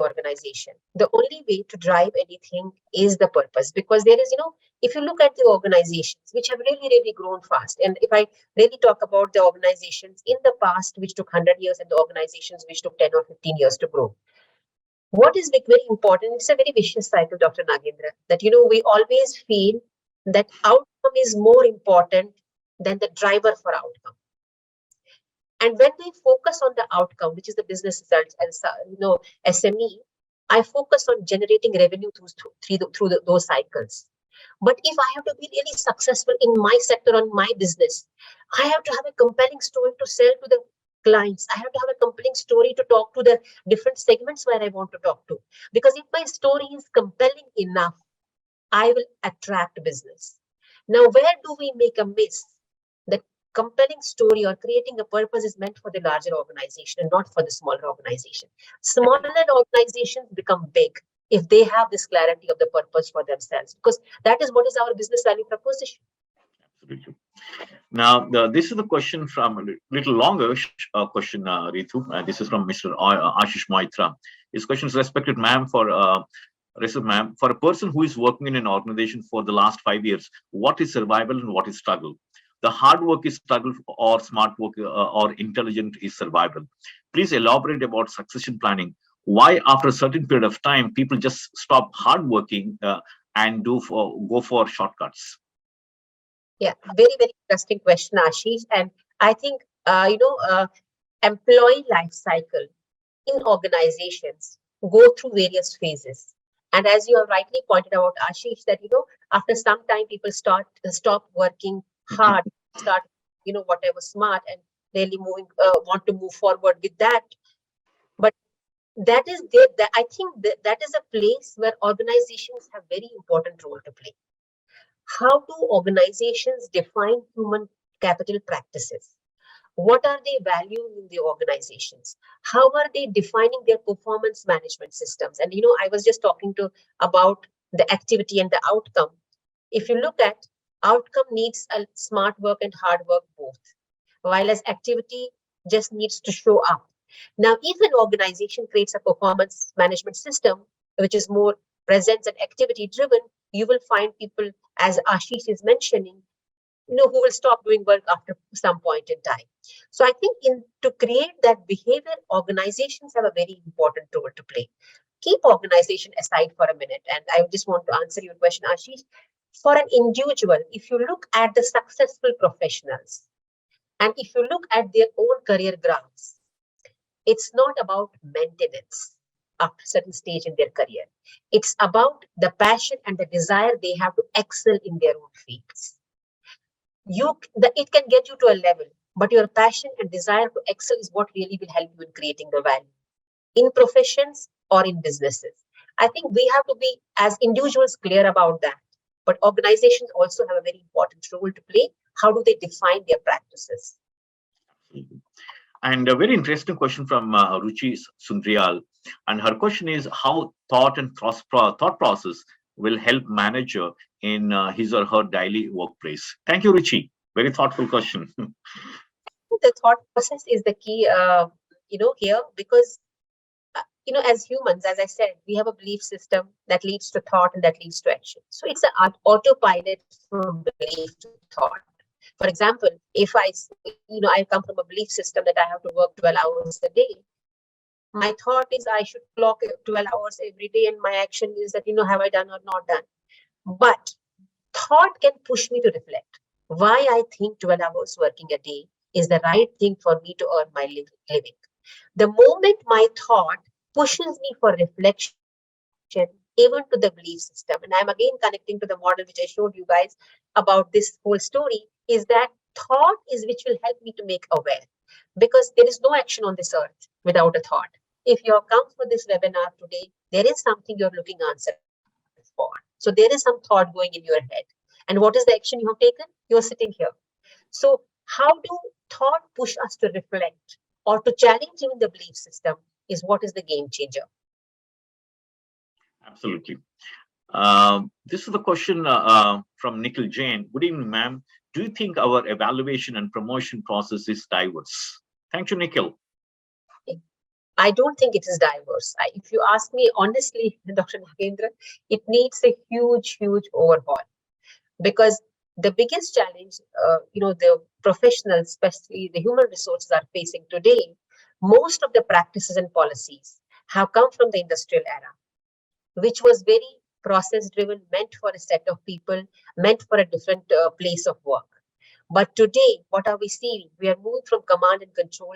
organization, the only way to drive anything is the purpose. Because there is, if you look at the organizations which have really, really grown fast, and if I really talk about the organizations in the past which took 100 years and the organizations which took 10 or 15 years to grow, what is very important, it's a very vicious cycle, Dr. Nagendra, that, we always feel that outcome is more important than the driver for outcome. And when we focus on the outcome, which is the business results, as SME, I focus on generating revenue through those cycles. But if I have to be really successful in my sector, on my business, I have to have a compelling story to sell to the clients. I have to have a compelling story to talk to the different segments where I want to talk to. Because if my story is compelling enough, I will attract business. Now, where do we make a miss? The compelling story or creating a purpose is meant for the larger organization and not for the smaller organization. Smaller organizations become big if they have this clarity of the purpose for themselves, because that is what is our business value proposition. Absolutely. Now, this is the question from a little longer question, Reetu. This is from Mr. Ashish Maitra. His question is respected, ma'am, for a person who is working in an organization for the last 5 years, what is survival and what is struggle? The hard work is struggle, or smart work or intelligent is survival. Please elaborate about succession planning. Why, after a certain period of time, people just stop hard working and go for shortcuts? Yeah, very, very interesting question, Ashish. And I think, employee life cycle in organizations go through various phases. And as you have rightly pointed out, Ashish, that, after some time, people stop working hard, start, whatever smart and really want to move forward with that. But that is there. I think that is a place where organizations have very important role to play. How do organizations define human capital practices? What are they valuing in the organizations? How are they defining their performance management systems? And I was just talking about the activity and the outcome. If you look at outcome needs a smart work and hard work both. While as activity just needs to show up. Now, if an organization creates a performance management system, which is more presence and activity driven, you will find people, as Ashish is mentioning, who will stop doing work after some point in time. So I think to create that behavior, organizations have a very important role to play. Keep organization aside for a minute, and I just want to answer your question, Ashish. For an individual, if you look at the successful professionals, and if you look at their own career graphs, it's not about maintenance after a certain stage in their career. It's about the passion and the desire they have to excel in their own fields. It can get you to a level, but your passion and desire to excel is what really will help you in creating the value in professions or in businesses. I think we have to be, as individuals, clear about that. But organizations also have a very important role to play. How do they define their practices? And a very interesting question from Ruchi Sundrial. And her question is how thought and thought process will help manager in his or her daily workplace. Thank you, Ruchi. Very thoughtful question. The thought process is the key, here, because as humans, as I said, we have a belief system that leads to thought and that leads to action. So it's an autopilot from belief to thought. For example, if I come from a belief system that I have to work 12 hours a day, my thought is I should clock 12 hours every day, and my action is that, have I done or not done? But thought can push me to reflect why I think 12 hours working a day is the right thing for me to earn my living. The moment my thought pushes me for reflection, even to the belief system, and I'm again connecting to the model which I showed you guys about this whole story, is that thought is which will help me to make aware, because there is no action on this earth without a thought. If you have come for this webinar today, there is something you're looking answer for. So there is some thought going in your head. And what is the action you have taken? You're sitting here. So how do thought push us to reflect or to challenge even the belief system is what is the game changer. Absolutely. This is the question from Nikhil Jain. Good evening, ma'am. Do you think our evaluation and promotion process is diverse? Thank you, Nikhil. I don't think it is diverse. If you ask me honestly, Dr. Nagendra, it needs a huge, huge overhaul, because the biggest challenge, the professionals, especially the human resources, are facing today, most of the practices and policies have come from the industrial era, which was very process driven, meant for a set of people, meant for a different place of work. But today, what are we seeing? We are moving from command and control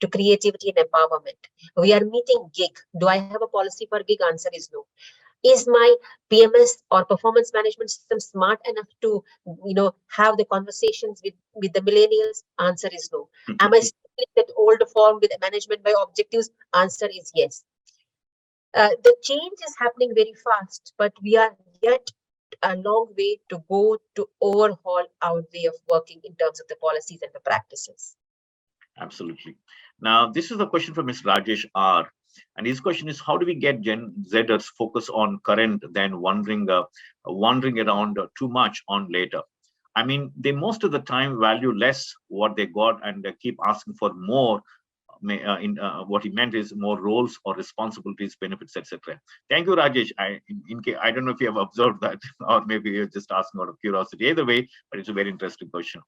to creativity and empowerment. We are meeting gig. Do I have a policy for gig? Answer is no. Is my PMS or performance management system smart enough to, have the conversations with the millennials? Answer is no. Am I still in that old form with management by objectives? Answer is yes. The change is happening very fast, but we are yet a long way to go to overhaul our way of working in terms of the policies and the practices. Absolutely. Now, this is a question from Mr. Rajesh R. And his question is, how do we get Gen Zers focus on current than wandering around too much on later? I mean, they most of the time value less what they got and they keep asking for more. What he meant is more roles or responsibilities, benefits, etc. Thank you, Rajesh. I don't know if you have observed that, or maybe you're just asking out of curiosity. Either way, but it's a very interesting question.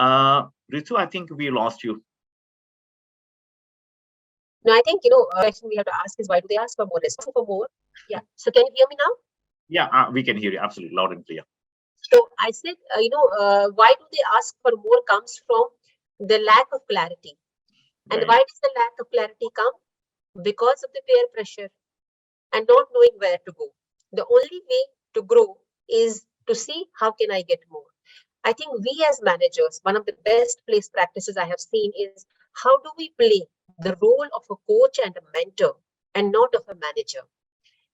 Reetu, I think we lost you. No, I think, question we have to ask is, why do they ask for more? For more? Yeah. So can you hear me now? Yeah, we can hear you absolutely loud and clear. So I said, why do they ask for more comes from the lack of clarity. And why does the lack of clarity come? Because of the peer pressure and not knowing where to go. The only way to grow is to see how can I get more. I think we as managers, one of the best place practices I have seen is how do we play the role of a coach and a mentor and not of a manager.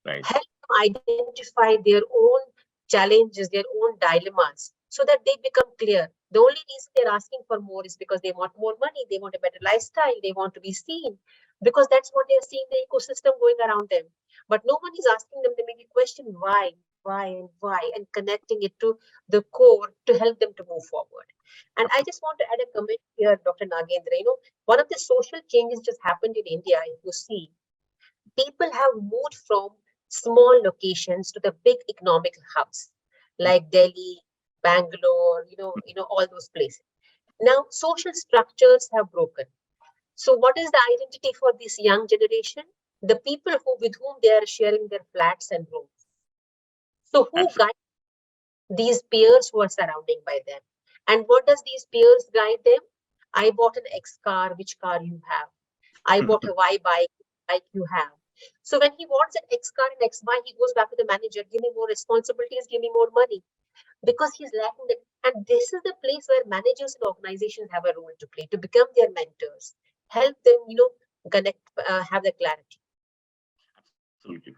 Right. Help them identify their own challenges, their own dilemmas, so that they become clear. The only reason they're asking for more is because they want more money, they want a better lifestyle, they want to be seen, because that's what they're seeing the ecosystem going around them. But no one is asking them the maybe question, why why, and connecting it to the core to help them to move forward. And I just want to add a comment here, Dr. Nagendra. One of the social changes just happened in India, if you see, people have moved from small locations to the big economic hubs like Delhi, Bangalore, all those places. Now, social structures have broken. So, what is the identity for this young generation? The people with whom they are sharing their flats and rooms. So, who Absolutely. guides these peers who are surrounding by them? And what does these peers guide them? I bought an X car, which car you have? I bought a Y bike, like you have. So when he wants an X car and X bike, he goes back to the manager, give me more responsibilities, give me more money, because he's lacking that. And this is the place where managers and organizations have a role to play, to become their mentors, help them, connect, have the clarity. Absolutely.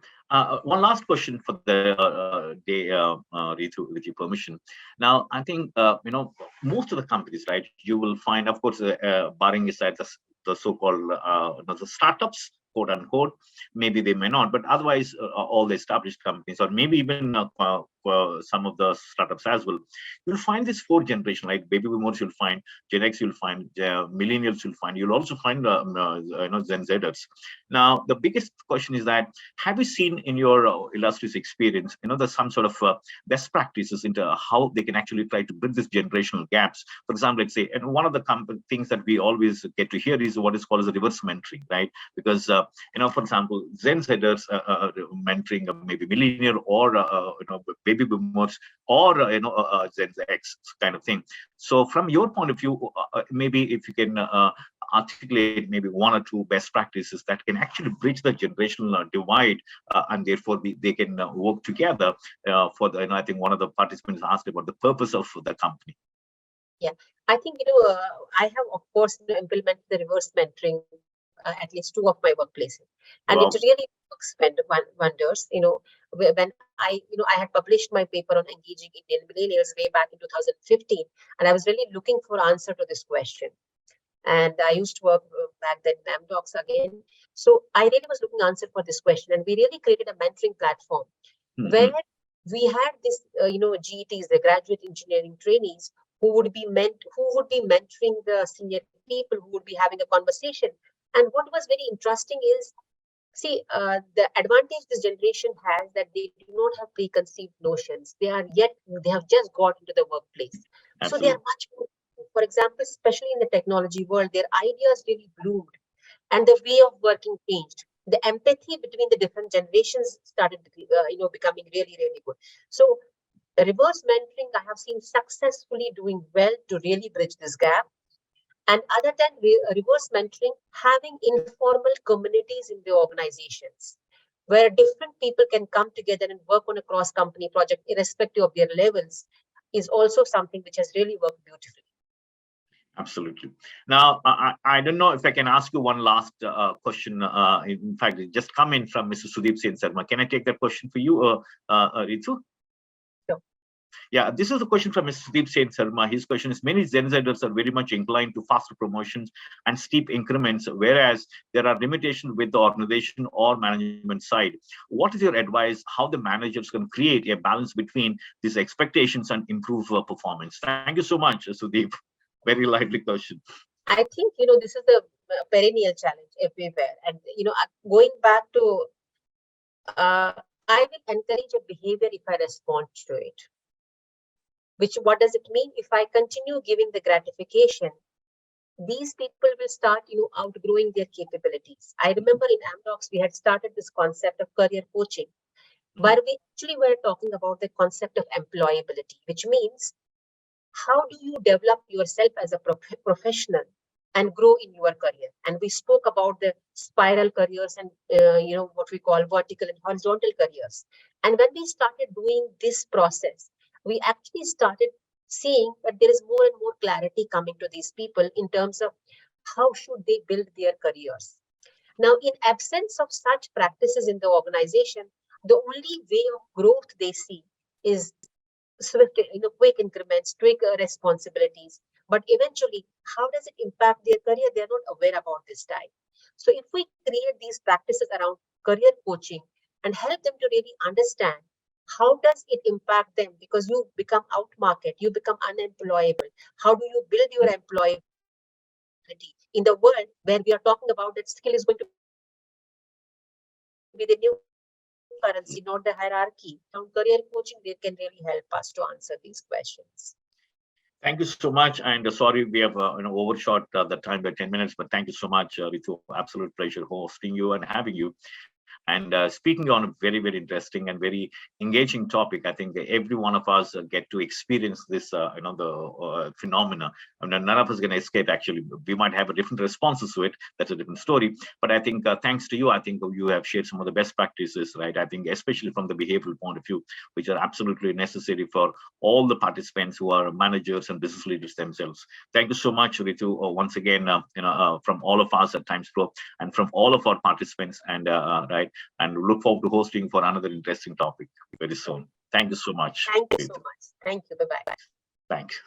One last question for the day, Ritu, with your permission. Now, I think most of the companies, right? You will find, of course, barring aside the so-called the startups, quote unquote. Maybe they may not, but otherwise, all the established companies, or maybe even some of the startups as well, you'll find this fourth generation, like baby boomers. You'll find Gen X. You'll find millennials. You'll find. You'll also find Gen Zers. Now, the biggest question is that, have you seen in your illustrious experience, there's some sort of best practices into how they can actually try to bridge this generational gaps? For example, let's say, and one of the things that we always get to hear is what is called as a reverse mentoring, right? Because, for example, Gen Zers mentoring maybe millennial or, baby boomers or, Gen X kind of thing. So from your point of view, maybe if you can articulate maybe one or two best practices that can actually bridge the generational divide, and therefore they can work together for the. I think one of the participants asked about the purpose of the company. Yeah, I think, I have, of course, implemented the reverse mentoring at least two of my workplaces, and it Wow. really works wonders. When I had published my paper on engaging Indian millennials way back in 2015, and I was really looking for answer to this question. And I used to work back then in Amdocs again. So I really was looking answer for this question, and we really created a mentoring platform where Mm-hmm. we had this, GETs, the graduate engineering trainees, who would be mentoring the senior people, who would be having a conversation. And what was very interesting is, see, the advantage this generation has that they do not have preconceived notions. They have just got into the workplace. So they are Absolutely. much more, for example, especially in the technology world, their ideas really bloomed and the way of working changed. The empathy between the different generations started, becoming really, really good. So reverse mentoring, I have seen successfully doing well to really bridge this gap. And other than reverse mentoring, having informal communities in the organizations where different people can come together and work on a cross company project, irrespective of their levels, is also something which has really worked beautifully. Absolutely. Now, I don't know if I can ask you one last question. In fact, it just come in from Mr. Sudeep Sen Sarma. Can I take that question for you, Ritu? So, Yeah, this is a question from Mr. Sudeep Sen Sarma. His question is: many Gen Zers are very much inclined to faster promotions and steep increments, whereas there are limitations with the organization or management side. What is your advice? How the managers can create a balance between these expectations and improve performance? Thank you so much, Sudeep. Very lively question. I think, this is the perennial challenge everywhere. And, going back to, I will encourage a behavior if I respond to it. What does it mean? If I continue giving the gratification, these people will start, outgrowing their capabilities. I remember in Amdocs, we had started this concept of career coaching, where we actually were talking about the concept of employability, which means how do you develop yourself as a professional and grow in your career. And we spoke about the spiral careers and, what we call vertical and horizontal careers. And when we started doing this process, we actually started seeing that there is more and more clarity coming to these people in terms of how should they build their careers. Now, in absence of such practices in the organization, the only way of growth they see is swift, quick increments, quick responsibilities. But eventually, how does it impact their career? They're not aware about this time. So if we create these practices around career coaching and help them to really understand how does it impact them? Because you become out market, you become unemployable. How do you build your employability in the world where we are talking about that skill is going to be the new currency, not the hierarchy? On career coaching, they can really help us to answer these questions. Thank you so much, and sorry we have overshot the time by 10 minutes, but thank you so much, Ritu. Absolute pleasure hosting you and having you. And speaking on a very, very interesting and very engaging topic, I think every one of us get to experience this, the phenomena. I mean, none of us going to escape. Actually, we might have a different responses to it. That's a different story. But I think thanks to you, I think you have shared some of the best practices, right? I think especially from the behavioral point of view, which are absolutely necessary for all the participants who are managers and business leaders themselves. Thank you so much, Ritu, once again, from all of us at TimesPro and from all of our participants, and right. And look forward to hosting for another interesting topic very soon. Thank you so much. Thank you so much. Thank you. Bye-bye. Thanks.